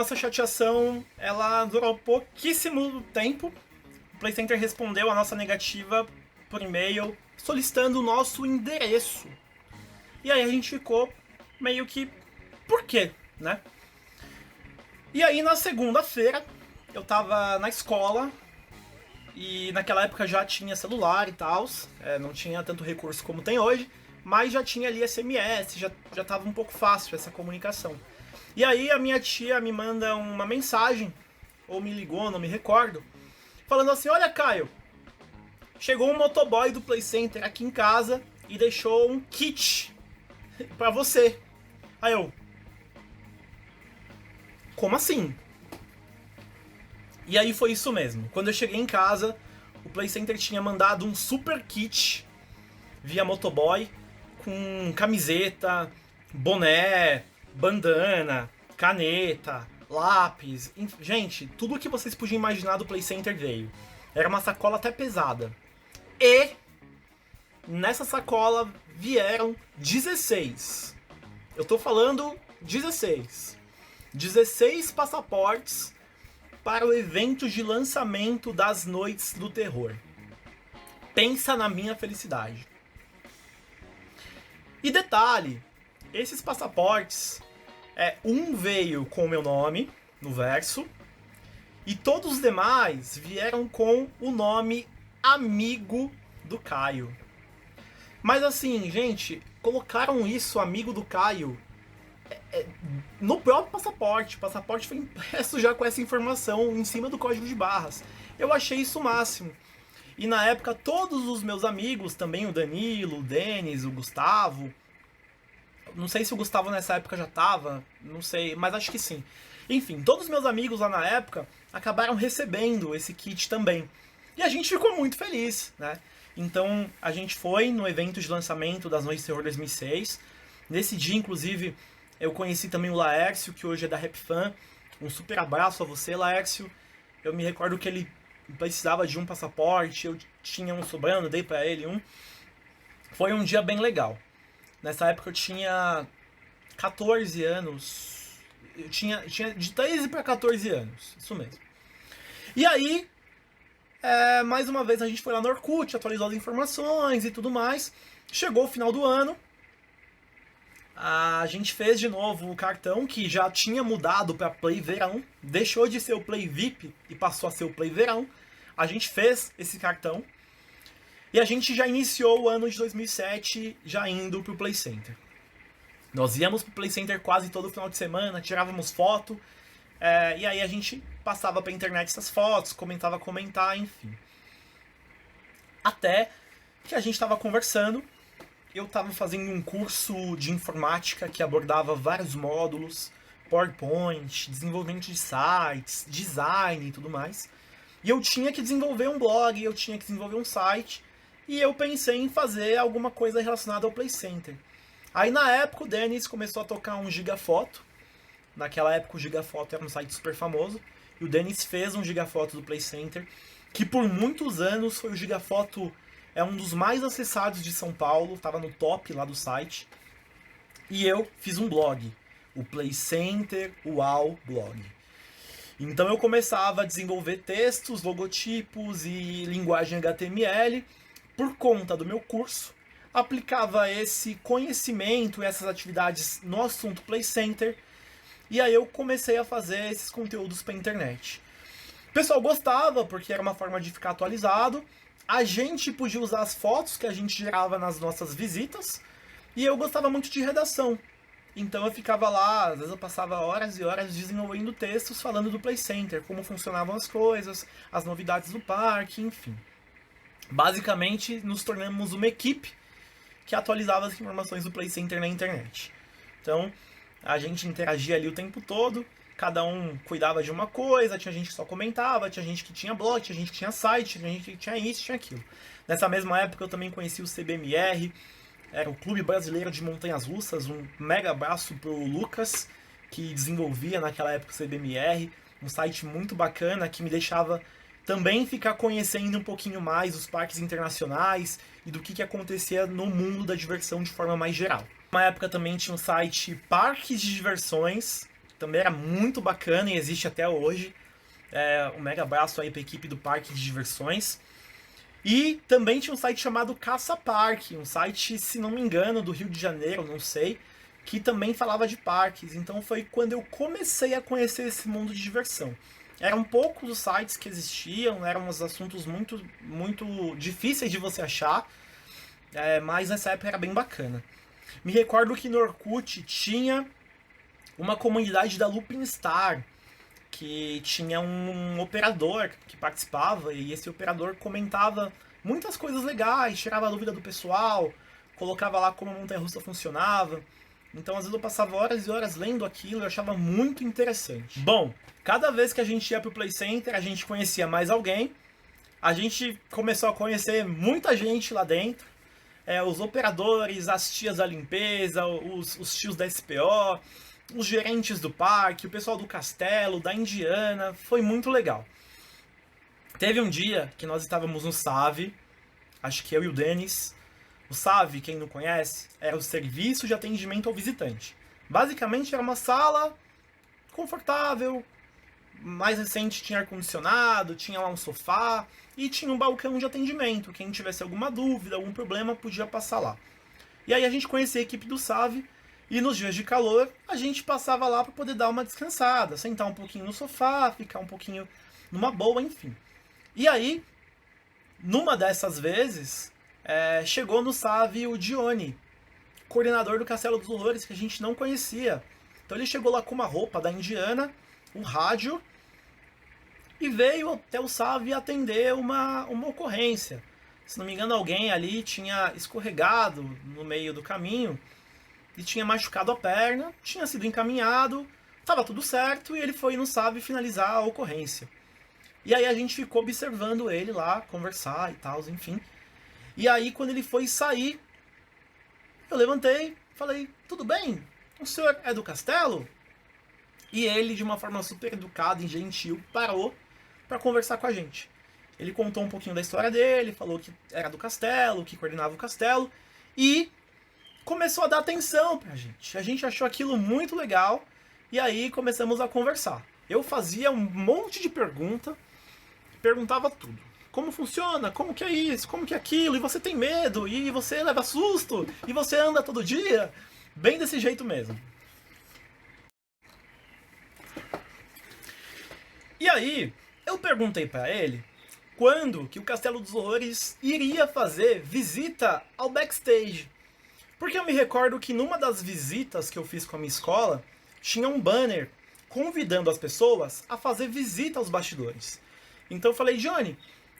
nossa chateação, ela durou pouquíssimo tempo. O Play Center respondeu a nossa negativa por e-mail, solicitando o nosso endereço. E aí a gente ficou meio que, por quê, né? E aí na segunda-feira, eu tava na escola, e naquela época já tinha celular e tal, não tinha tanto recurso como tem hoje, mas já tinha ali SMS, já tava um pouco fácil essa comunicação. E aí a minha tia me manda uma mensagem, ou me ligou, não me recordo, falando assim: olha, Caio, chegou um motoboy do Play Center aqui em casa e deixou um kit pra você. Aí eu, como assim? E aí foi isso mesmo. Quando eu cheguei em casa, o Play Center tinha mandado um super kit via motoboy com camiseta, boné, bandana, caneta, lápis. Gente, tudo o que vocês podiam imaginar do Play Center veio. Era uma sacola até pesada. E nessa sacola vieram 16. Eu tô falando 16. 16 passaportes para o evento de lançamento das Noites do Terror. Pensa na minha felicidade. E detalhe, esses passaportes, um veio com o meu nome no verso, e todos os demais vieram com o nome Amigo do Caio. Mas assim, gente, colocaram isso, Amigo do Caio, no próprio passaporte. O passaporte foi impresso já com essa informação em cima do código de barras. Eu achei isso o máximo. E na época todos os meus amigos, também o Danilo, o Denis, o Gustavo, não sei se o Gustavo nessa época já tava, não sei, mas acho que sim. Enfim, todos os meus amigos lá na época acabaram recebendo esse kit também. E a gente ficou muito feliz, né? Então a gente foi no evento de lançamento das Noites de Terror 2006. Nesse dia, inclusive, eu conheci também o Laércio, que hoje é da RapFan. Um super abraço a você, Laércio. Eu me recordo que ele precisava de um passaporte, eu tinha um sobrando, dei pra ele um. Foi um dia bem legal. Nessa época eu tinha 14 anos. Eu tinha de 13 para 14 anos, isso mesmo. E aí, mais uma vez a gente foi lá no Orkut, atualizou as informações e tudo mais. Chegou o final do ano, a gente fez de novo o cartão, que já tinha mudado para Play Verão, deixou de ser o Play VIP e passou a ser o Play Verão. A gente fez esse cartão e a gente já iniciou o ano de 2007 já indo pro Play Center. Nós íamos pro Play Center quase todo final de semana, tirávamos foto, e aí a gente passava pra internet essas fotos, comentava, enfim. Até que a gente estava conversando, eu estava fazendo um curso de informática que abordava vários módulos, PowerPoint, desenvolvimento de sites, design e tudo mais. E eu tinha que desenvolver um blog, eu tinha que desenvolver um site, e eu pensei em fazer alguma coisa relacionada ao Play Center. Aí na época o Denis começou a tocar um Gigafoto. Naquela época o Gigafoto era um site super famoso, e o Denis fez um Gigafoto do Play Center, que por muitos anos foi o Gigafoto, um dos mais acessados de São Paulo, estava no top lá do site. E eu fiz um blog, o Play Center UAU Blog. Então eu começava a desenvolver textos, logotipos e linguagem HTML por conta do meu curso. Aplicava esse conhecimento e essas atividades no assunto Play Center. E aí eu comecei a fazer esses conteúdos para a internet. O pessoal gostava porque era uma forma de ficar atualizado. A gente podia usar as fotos que a gente gerava nas nossas visitas. E eu gostava muito de redação. Então eu ficava lá, às vezes eu passava horas e horas desenvolvendo textos falando do Play Center, como funcionavam as coisas, as novidades do parque, enfim. Basicamente nos tornamos uma equipe que atualizava as informações do Play Center na internet. Então a gente interagia ali o tempo todo, cada um cuidava de uma coisa, tinha gente que só comentava, tinha gente que tinha blog, tinha gente que tinha site, tinha gente que tinha isso, tinha aquilo. Nessa mesma época eu também conheci o CBMR, era o Clube Brasileiro de Montanhas Russas, um mega abraço pro Lucas, que desenvolvia naquela época o CBMR, um site muito bacana que me deixava também ficar conhecendo um pouquinho mais os parques internacionais e do que acontecia no mundo da diversão de forma mais geral. Na época também tinha um site Parques de Diversões, também era muito bacana e existe até hoje. Um mega abraço aí pra equipe do Parque de Diversões. E também tinha um site chamado Caça Parque, um site, se não me engano, do Rio de Janeiro, não sei, que também falava de parques. Então foi quando eu comecei a conhecer esse mundo de diversão. Eram poucos os sites que existiam, eram uns assuntos muito, muito difíceis de você achar, mas nessa época era bem bacana. Me recordo que no Orkut tinha uma comunidade da Looping Star, que tinha um operador que participava, e esse operador comentava muitas coisas legais, tirava a dúvida do pessoal, colocava lá como a montanha-russa funcionava. Então às vezes eu passava horas e horas lendo aquilo e eu achava muito interessante. Bom, cada vez que a gente ia pro Play Center, a gente conhecia mais alguém, a gente começou a conhecer muita gente lá dentro, os operadores, as tias da limpeza, os tios da SPO, os gerentes do parque, o pessoal do castelo, da Indiana, foi muito legal. Teve um dia que nós estávamos no SAV, acho que eu e o Denis. O SAV, quem não conhece, era o Serviço de Atendimento ao Visitante. Basicamente era uma sala confortável, mais recente tinha ar-condicionado, tinha lá um sofá e tinha um balcão de atendimento. Quem tivesse alguma dúvida, algum problema, podia passar lá. E aí a gente conhecia a equipe do SAV. E nos dias de calor, a gente passava lá para poder dar uma descansada, sentar um pouquinho no sofá, ficar um pouquinho numa boa, enfim. E aí, numa dessas vezes, chegou no SAV o Dione, coordenador do Castelo dos Horrores, que a gente não conhecia. Então ele chegou lá com uma roupa da Indiana, um rádio, e veio até o SAV atender uma ocorrência. Se não me engano, alguém ali tinha escorregado no meio do caminho, e tinha machucado a perna, tinha sido encaminhado, estava tudo certo e ele foi no SAV finalizar a ocorrência. E aí a gente ficou observando ele lá, conversar e tal, enfim. E aí quando ele foi sair, eu levantei, falei, tudo bem? O senhor é do castelo? E ele, de uma forma super educada e gentil, parou para conversar com a gente. Ele contou um pouquinho da história dele, falou que era do castelo, que coordenava o castelo, e começou a dar atenção pra gente. A gente achou aquilo muito legal e aí começamos a conversar. Eu fazia um monte de perguntava tudo. Como funciona? Como que é isso? Como que é aquilo? E você tem medo? E você leva susto? E você anda todo dia? Bem desse jeito mesmo. E aí, eu perguntei pra ele quando que o Castelo dos Horrores iria fazer visita ao backstage. Porque eu me recordo que numa das visitas que eu fiz com a minha escola, tinha um banner convidando as pessoas a fazer visita aos bastidores. Então eu falei, Johnny,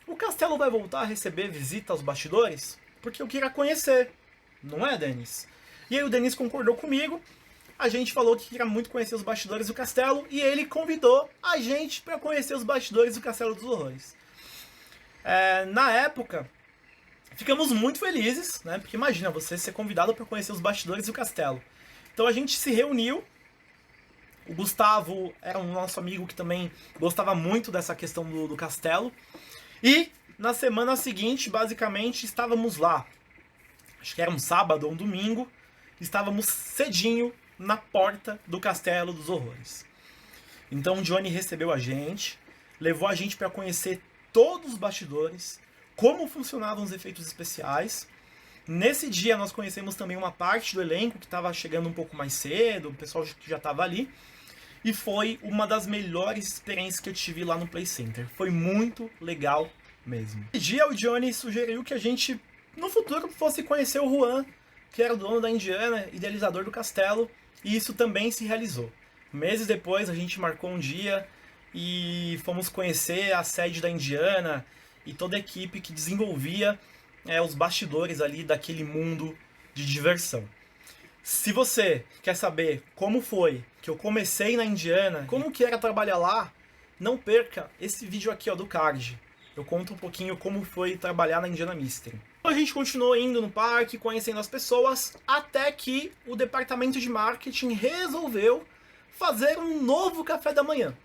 o castelo vai voltar a receber visita aos bastidores? Porque eu queria conhecer, não é, Denis? E aí o Denis concordou comigo, a gente falou que queria muito conhecer os bastidores do castelo, e ele convidou a gente para conhecer os bastidores do Castelo dos Horrores. Na época, ficamos muito felizes, né? Porque imagina você ser convidado para conhecer os bastidores do castelo. Então a gente se reuniu. O Gustavo era um nosso amigo que também gostava muito dessa questão do castelo. E na semana seguinte, basicamente, estávamos lá. Acho que era um sábado ou um domingo. Estávamos cedinho na porta do Castelo dos Horrores. Então o Johnny recebeu a gente, levou a gente para conhecer todos os bastidores, como funcionavam os efeitos especiais. Nesse dia nós conhecemos também uma parte do elenco que estava chegando um pouco mais cedo, o pessoal que já estava ali. E foi uma das melhores experiências que eu tive lá no Play Center. Foi muito legal mesmo. Nesse dia o Johnny sugeriu que a gente, no futuro, fosse conhecer o Juan, que era o dono da Indiana, idealizador do castelo. E isso também se realizou. Meses depois a gente marcou um dia e fomos conhecer a sede da Indiana e toda a equipe que desenvolvia os bastidores ali daquele mundo de diversão. Se você quer saber como foi que eu comecei na Indiana, como que era trabalhar lá, não perca esse vídeo aqui do card. Eu conto um pouquinho como foi trabalhar na Indiana Mystery. A gente continuou indo no parque, conhecendo as pessoas, até que o departamento de marketing resolveu fazer um novo café da manhã.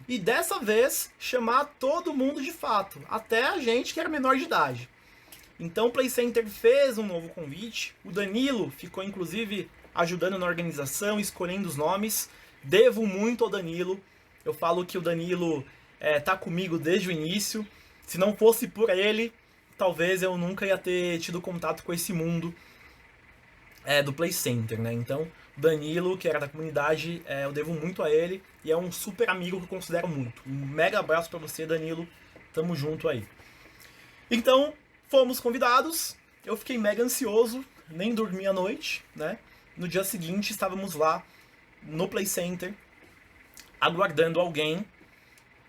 E dessa vez, chamar todo mundo de fato, até a gente que era menor de idade. Então o Play Center fez um novo convite, o Danilo ficou inclusive ajudando na organização, escolhendo os nomes. Devo muito ao Danilo. Eu falo que o Danilo tá comigo desde o início. Se não fosse por ele, talvez eu nunca ia ter tido contato com esse mundo do Play Center, né? Então, Danilo, que era da comunidade, eu devo muito a ele e é um super amigo que eu considero muito. Um mega abraço pra você, Danilo. Tamo junto aí. Então, fomos convidados. Eu fiquei mega ansioso, nem dormi à noite, né? No dia seguinte, estávamos lá no Play Center, aguardando alguém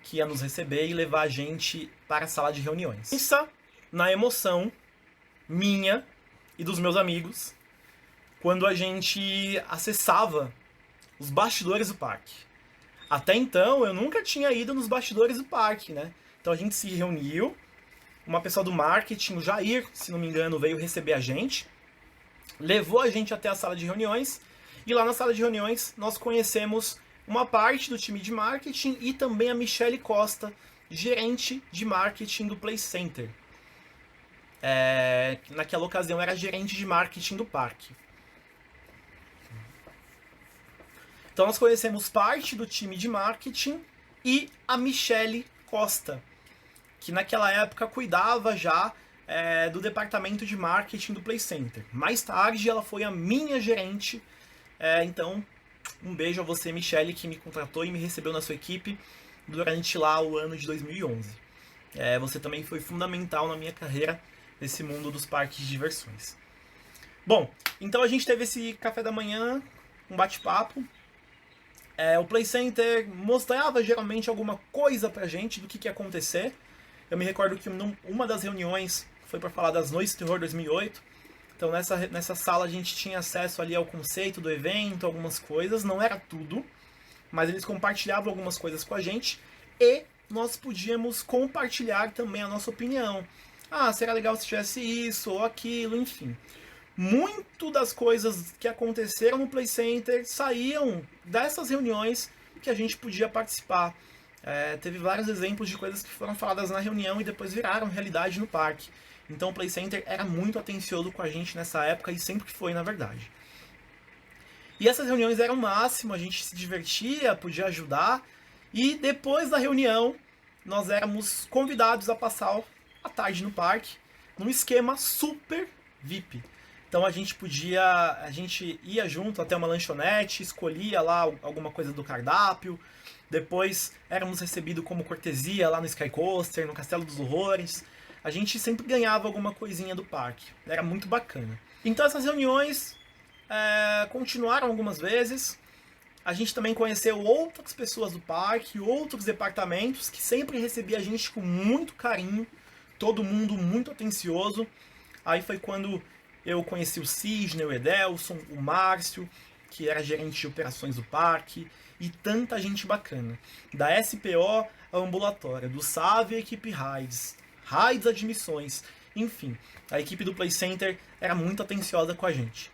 que ia nos receber e levar a gente para a sala de reuniões. Pensa na emoção minha e dos meus amigos quando a gente acessava os bastidores do parque. Até então, eu nunca tinha ido nos bastidores do parque, né? Então a gente se reuniu, uma pessoa do marketing, o Jair, se não me engano, veio receber a gente, levou a gente até a sala de reuniões, e lá na sala de reuniões nós conhecemos uma parte do time de marketing e também a Michelle Costa, gerente de marketing do Play Center. Naquela ocasião era gerente de marketing do parque. Então nós conhecemos parte do time de marketing e a Michelle Costa, que naquela época cuidava já do departamento de marketing do Play Center. Mais tarde ela foi a minha gerente, então um beijo a você, Michelle, que me contratou e me recebeu na sua equipe durante lá o ano de 2011. Você também foi fundamental na minha carreira nesse mundo dos parques de diversões. Bom, então a gente teve esse café da manhã, um bate-papo. O Play Center mostrava geralmente alguma coisa pra gente do que ia acontecer. Eu me recordo que uma das reuniões foi para falar das Noites de Terror 2008. Então nessa sala a gente tinha acesso ali ao conceito do evento, algumas coisas. Não era tudo, mas eles compartilhavam algumas coisas com a gente. E nós podíamos compartilhar também a nossa opinião. Seria legal se tivesse isso ou aquilo, enfim. Muito das coisas que aconteceram no Play Center saíam dessas reuniões que a gente podia participar. Teve vários exemplos de coisas que foram faladas na reunião e depois viraram realidade no parque. Então o Play Center era muito atencioso com a gente nessa época e sempre foi, na verdade. E essas reuniões eram o máximo, a gente se divertia, podia ajudar. E depois da reunião, nós éramos convidados a passar a tarde no parque, num esquema super VIP. Então a gente ia junto até uma lanchonete, escolhia lá alguma coisa do cardápio, depois éramos recebidos como cortesia lá no Sky Coaster, no Castelo dos Horrores. A gente sempre ganhava alguma coisinha do parque, era muito bacana. Então essas reuniões continuaram algumas vezes. A gente também conheceu outras pessoas do parque, outros departamentos que sempre recebia a gente com muito carinho, todo mundo muito atencioso. Aí foi quando eu conheci o Sidney, o Edelson, o Márcio, que era gerente de operações do parque, e tanta gente bacana. Da SPO ao ambulatório, do SAV à equipe Raids Admissões, enfim, a equipe do Play Center era muito atenciosa com a gente.